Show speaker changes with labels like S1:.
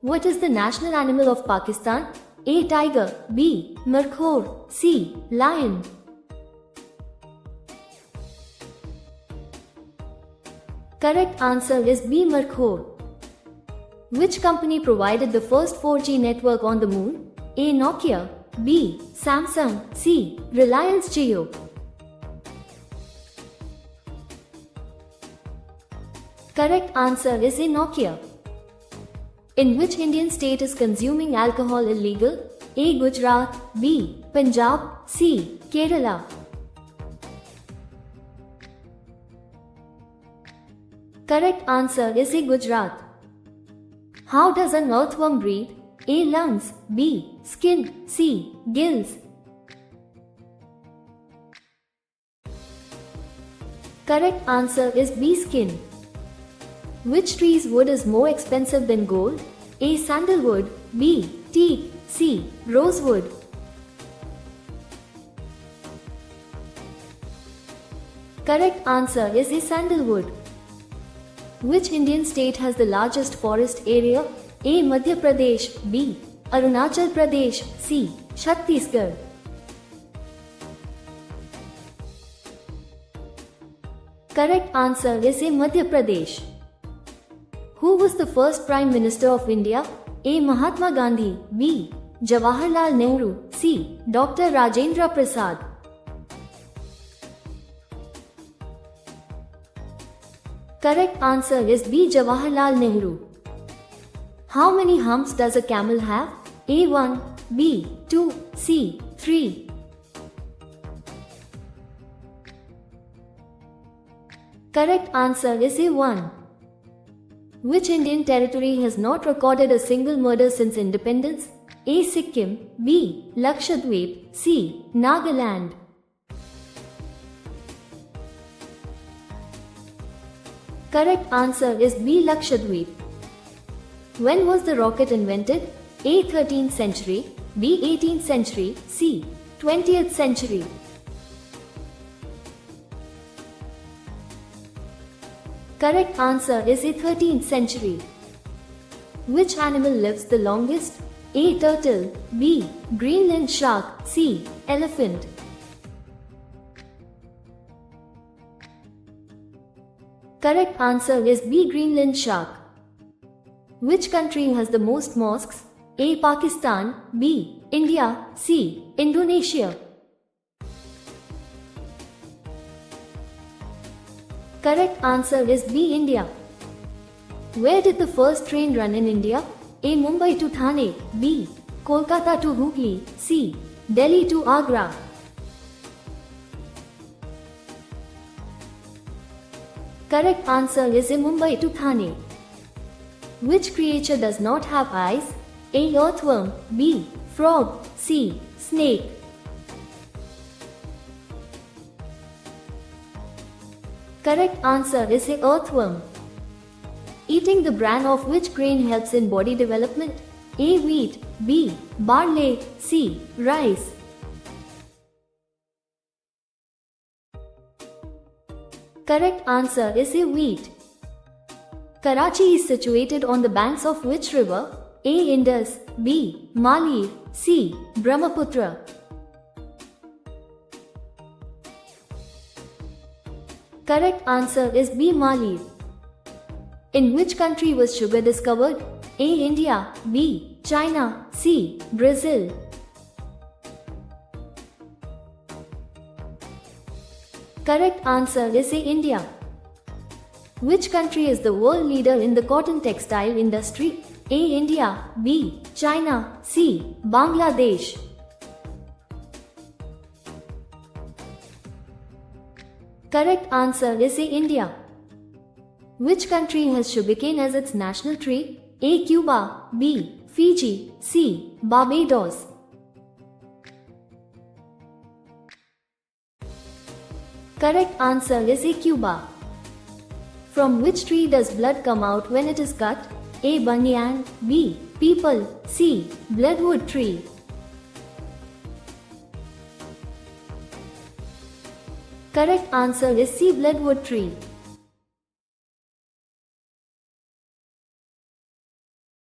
S1: What is the national animal of Pakistan? A. Tiger. B. Markhor. C. Lion. Correct answer is B. Markhor. Which company provided the first 4G network on the moon? A. Nokia. B. Samsung. C. Reliance Jio. Correct answer is A. Nokia. In which Indian state is consuming alcohol illegal? A. Gujarat. B. Punjab. C. Kerala. Correct answer is A. Gujarat. How does an earthworm breathe? A. Lungs. B. Skin. C. Gills. Correct answer is B. Skin. Which tree's wood is more expensive than gold? A. Sandalwood. B. Teak. C. Rosewood. Correct answer is A. Sandalwood. Which Indian state has the largest forest area? A. Madhya Pradesh. B. Arunachal Pradesh. C. Chhattisgarh. Correct answer is A. Madhya Pradesh. Who was the first Prime Minister of India? A. Mahatma Gandhi. B. Jawaharlal Nehru. C. Dr. Rajendra Prasad. Correct answer is B. Jawaharlal Nehru. How many humps does a camel have? A. 1. B. 2. C. 3. Correct answer is A. 1. Which Indian territory has not recorded a single murder since independence? A. Sikkim. B. Lakshadweep. C. Nagaland. Correct answer is B. Lakshadweep. When was the rocket invented? A. 13th century. B. 18th century. C. 20th century. Correct answer is A. 13th century. Which animal lives the longest? A. Turtle. B. Greenland shark. C. Elephant. Correct answer is B. Greenland shark. Which country has the most mosques? A. Pakistan. B. India. C. Indonesia. Correct answer is B. India. Where did the first train run in India? A. Mumbai to Thane. B. Kolkata to Hooghly. C. Delhi to Agra. Correct answer is A. Mumbai to Thane. Which creature does not have eyes? A. Earthworm. B. Frog. C. Snake. Correct answer is A. Earthworm. Eating the bran of which grain helps in body development? A. Wheat. B. Barley. C. Rice. Correct answer is A. Wheat. Karachi is situated on the banks of which river? A. Indus. B. Mali. C. Brahmaputra. Correct answer is B. Mali. In which country was sugar discovered? A. India. B. China. C. Brazil. Correct answer is A. India. Which country is the world leader in the cotton textile industry? A. India. B. China. C. Bangladesh. Correct answer is A. India. Which country has sugarcane as its national tree? A. Cuba. B. Fiji. C. Barbados. Correct answer is A. Cuba. From which tree does blood come out when it is cut? A. Banyan. B. Peepal. C. Bloodwood tree. Correct answer is C. Bloodwood tree.